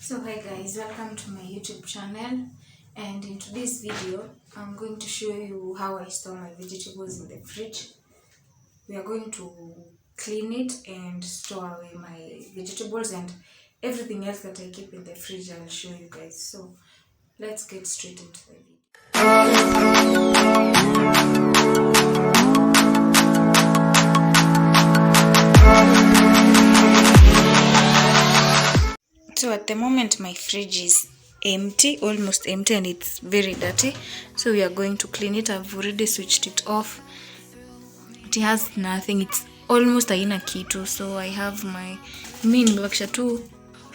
So hi guys, welcome to my YouTube channel, and in today's video I'm going to show you how I store my vegetables in the fridge. We are going to clean it and store away my vegetables and everything else that I keep in the fridge. I'll show you guys. So let's get straight into the video. So at the moment my fridge is empty, almost empty, and it's very dirty. So we are going to clean it. I've already switched it off. It has nothing. It's almost haina kitu. So I have my nimebakisha tu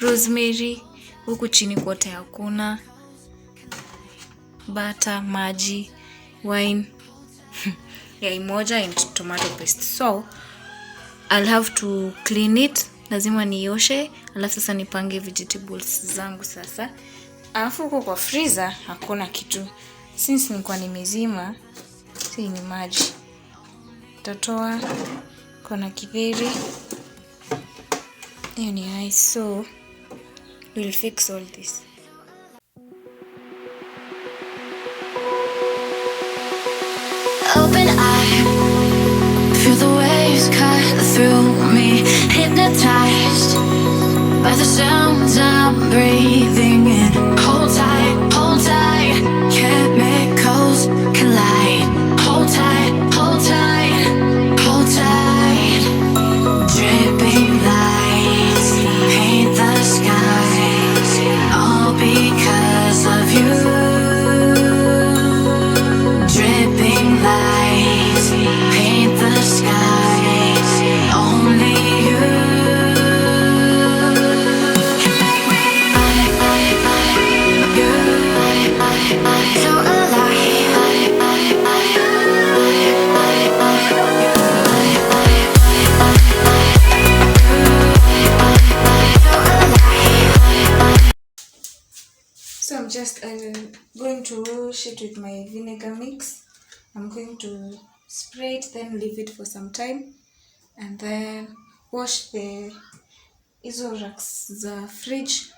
rosemary, huku chini kote hakuna, butter, maji, wine, yai moja and tomato paste. So I'll have to clean it. Lazima nioshe, alafu sasa nipange vegetables zangu sasa. Alafu huko kwa freezer hakuna kitu. Since nilikuwa nimezima, si ni maji. Tatoa kuna kidheri. Hiyo ni ice, so we'll fix all this. Open eye, feel the waves cut through me, hypnotized by the sounds I'm breathing in. Hold tight, chemicals collide. Hold tight, hold tight, hold tight. Dripping lights paint the skies, all because of you. Dripping lights paint the skies, only you. So alive. So I'm just going to wash it with my vinegar mix. I'm going to spray it, then leave it for some time, and then wash the hizo racks za fridge.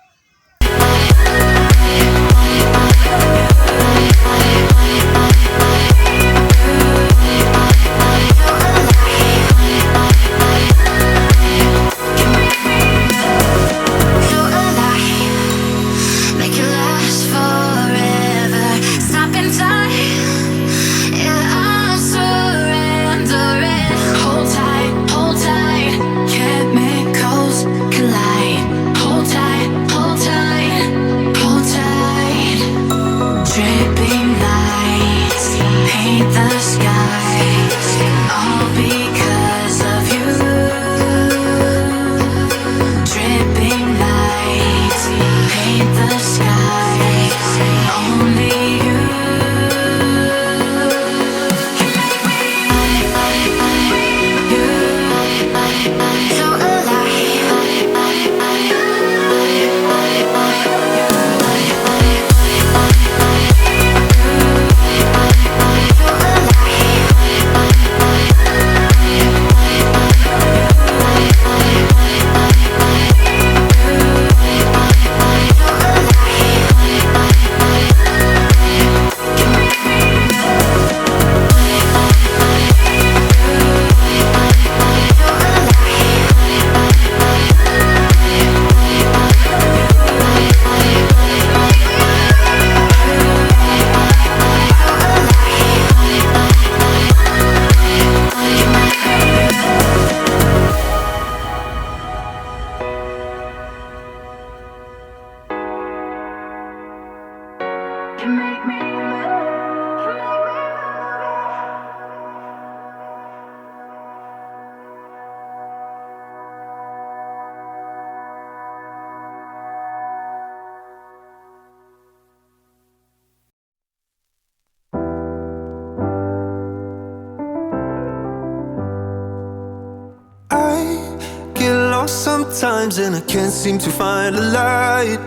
Sometimes and I can't seem to find a light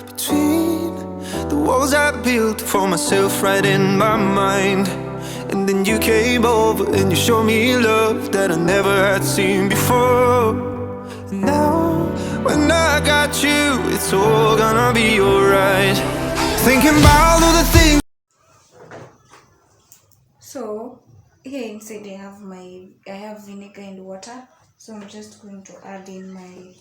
between the walls I built for myself right in my mind. And then you came over and you showed me love that I never had seen before. And now when I I got you, it's all gonna be alright. Thinking about all the things. So here inside I have vinegar and water. So I'm just going to add in my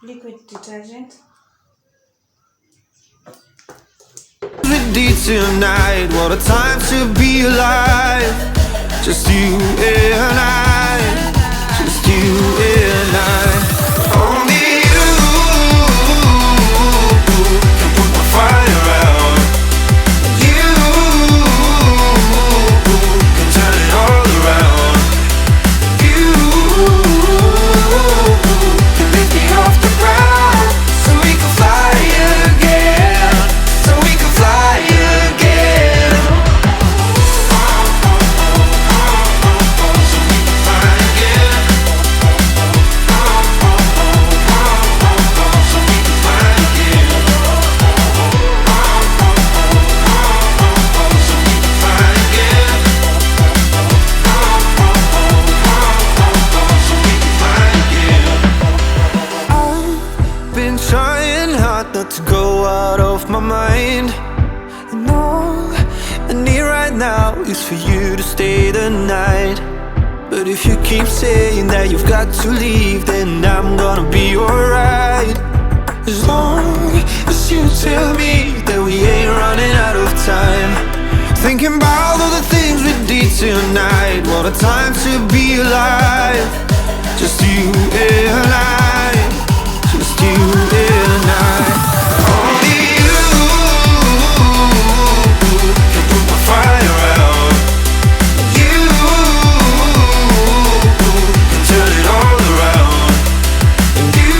liquid detergent. We did tonight, what a time to be alive. Just you and I, just you and I. Only you can put my fire out. You can turn it all around. You can lift me off the ground, so we can fly again, so we can fly again. So we can fly again. So we can fly again. So we can fly again. So we can fly again. I've been trying hard not to go out of my mind. And all I need right now is for you to stay the night. But if you keep saying that you've got to leave, then I'm gonna be alright. As long as you tell me that we ain't running out of time. Thinking about all the things we did tonight, what a time to be alive. Just you and I, just you and I. Only you can put my fire out. You can turn it all around. And you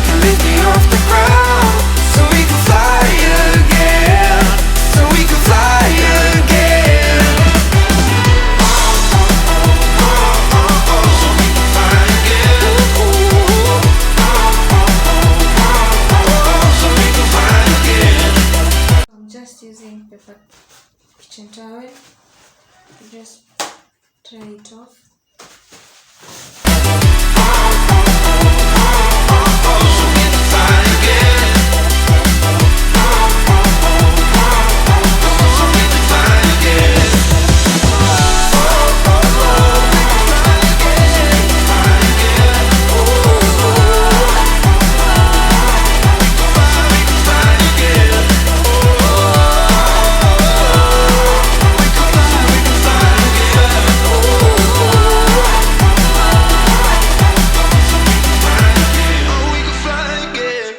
can lift me off the ground, so we can fly again, so we can fly again. So we can fly again. So we can fly again. I'm just using paper kitchen towel to just dry it off. So we can fly again. So we can fly again. Oh, we can fly again.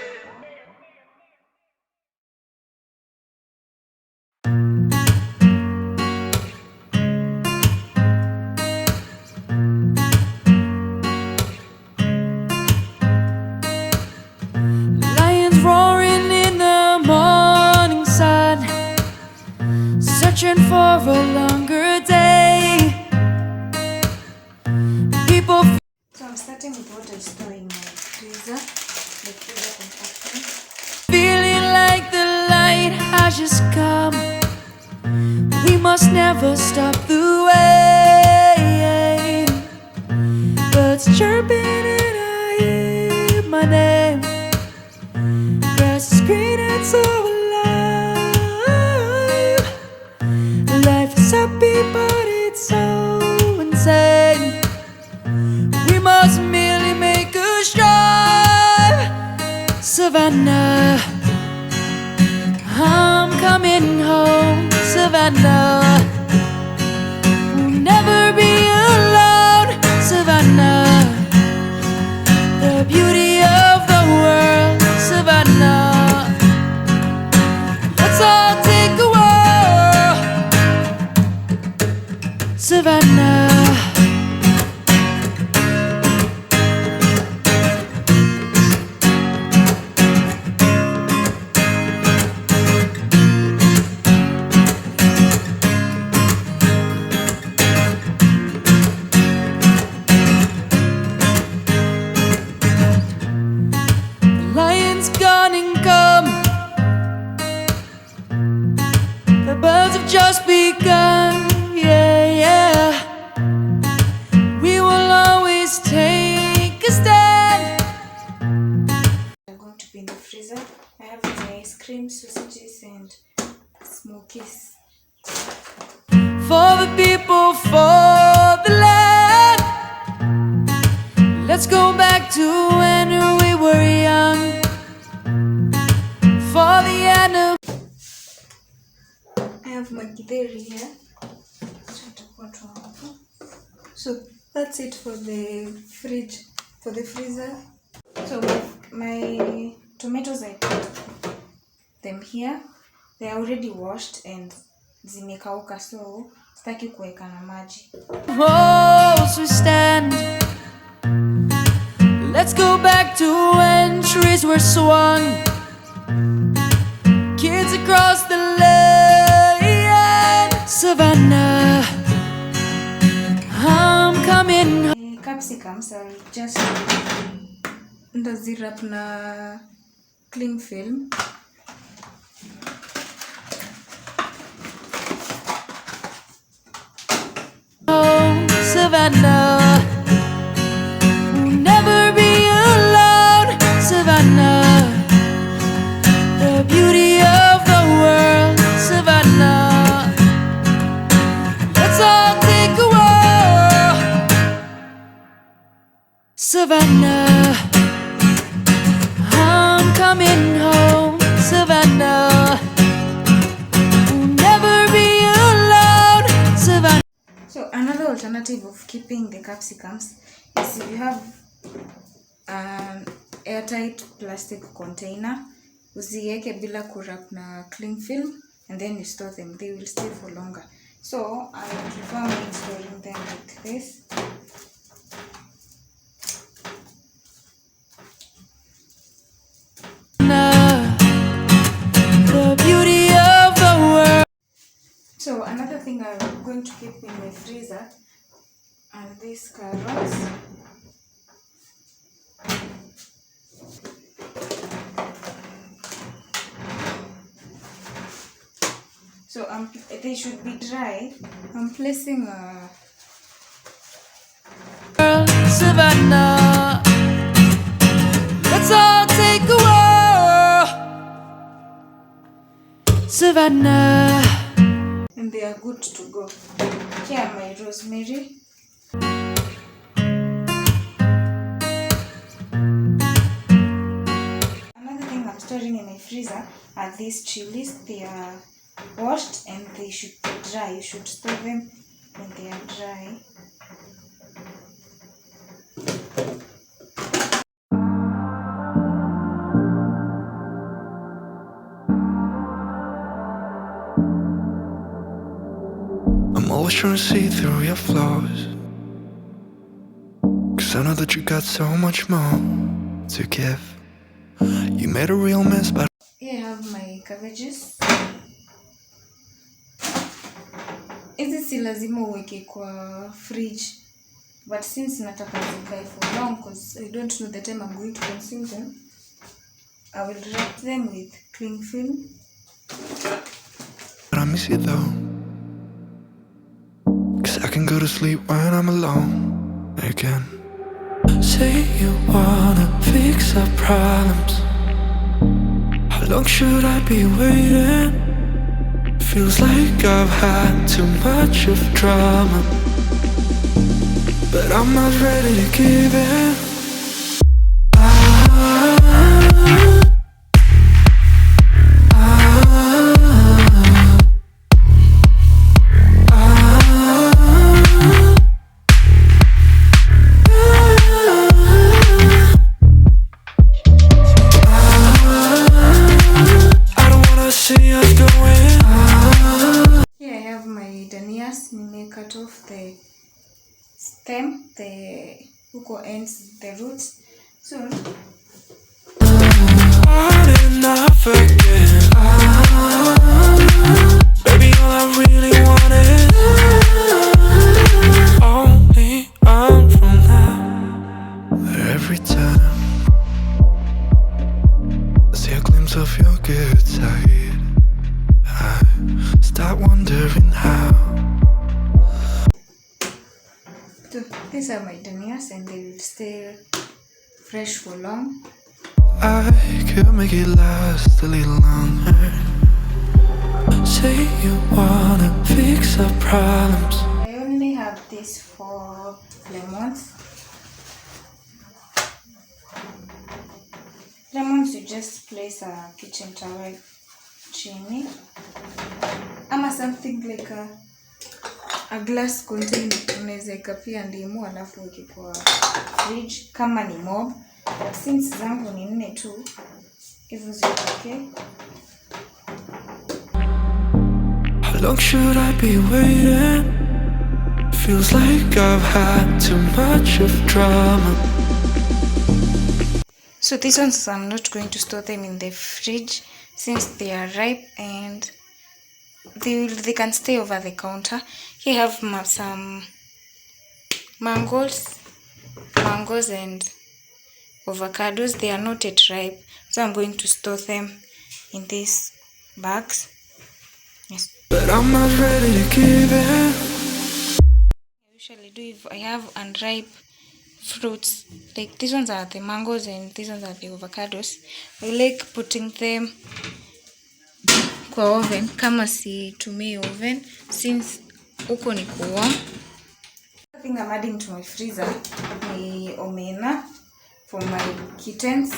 Lions roaring in the morning sun, searching for a longer day. People So I'm starting with what I store in my freezer, the freezer compartment. feeling like the light has just come. We must never stop the way. Birds chirping and I hear my name. Grass is green and so alive. Life is happy but it's so insane. We must merely make a strive. Savannah, I'm coming home. Savannah, we'll never be alone. Savannah, the beauty of the world. Savannah, let's all take a whirl. Savannah. Let's go back to when we were young. For the end of I have my githeri here. So that's it for the fridge, for the freezer. So my tomatoes, I put them here. They are already washed and zimekauka, so sitaki kuweka na maji. walls we stand. Let's go back to when trees were swung. Kids across the land. Savannah, I'm coming. Capsicums, I'll just ndazirap na cling film. Oh, Savannah, we'll never be alone. Savannah, the beauty of the world. Savannah, let's all take a walk. Savannah, I'm coming home. Savannah, we'll never be alone. Savannah. So another alternative of keeping the capsicums is if you have an airtight plastic container, uziweke bila kurap na cling film, and then you store them. They will stay for longer. So I prefer me storing them like this. The beauty of the world. So another thing I'm going to keep in my freezer are these carrots. So they should be dry. I'm placing a Savannah, let's all take a walk. Savannah, and they are good to go. Here my rosemary. Another thing I'm storing in my freezer are these chilies. They are washed and they should be dry. You should store them when they are dry. I'm always trying to see through your flaws, 'cause I know that you got so much more to give. You made a real mess, but Here I have my cabbages. Hizi si lazima uweke kwa fridge, but since nataka zikae for long because I don't know the time I'm going to consume them, I will wrap them with cling film. I miss you though, 'cause I can go to sleep when I'm alone again. Say you wanna fix our problems. How long should I be waiting? Feels like I've had too much of drama, but I'm not ready to give in. Cut off the stem, the huko ends, the roots. So I did not forget. Baby, all I really wanted only on from now. Every time I see a glimpse of your good side, I start wondering how. So these are my dahlias and they will stay fresh for long. I could make it last a little longer. Say you wanna fix our problems. I only have this for lemons. Lemons, you just place a kitchen towel chini ama something like a glass container. Unaweza weka pia ndimu alafu weke kwa fridge kama ni mob, but since zangu ni 4 tu, hivyo zipake. How long should I be waiting? Feels like I've had too much of drama. So these ones I'm not going to store them in the fridge since they are ripe and they can stay over the counter. Here I have some mangoes and avocados. They are not yet ripe, so I'm going to store them in these bags. Yes. But I'm not ready to give in. I usually do if I have unripe fruits, like these ones are the mangoes and these ones are the avocados. I like putting them kwa oven kama situmii oven since huko ni warm. The thing I'm adding to my freezer ni omena for my kittens.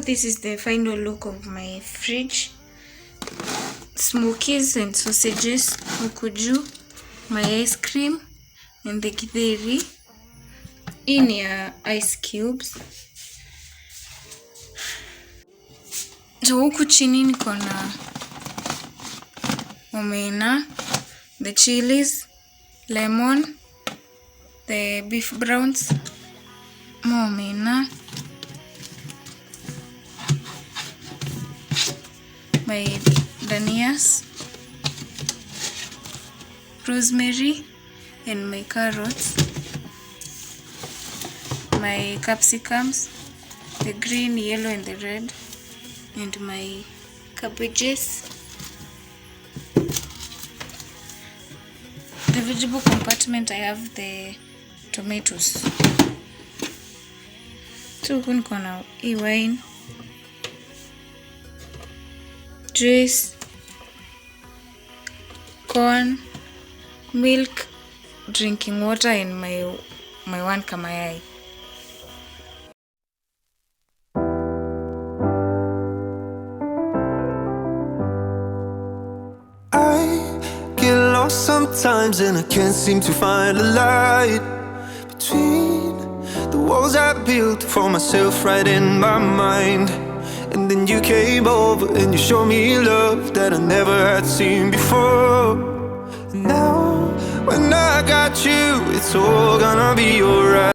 This is the final look of my fridge. Smokies and sausages huku juu, my ice cream and the githeri in ya ice cubes. So huku chini niko na omena, the chilies, lemon, the beef browns, more omena, my danias, rosemary and my carrots, my capsicums, the green, yellow and the red, and my cabbages. The vegetable compartment I have the tomatoes. So niko na wine, juice, corn, milk, drinking water and my one kamayai. I get lost sometimes and I can't seem to find a light between the walls I built for myself right in my mind. And then you came over and you showed me love that I never had seen before. And now, when I got you, it's all gonna be alright.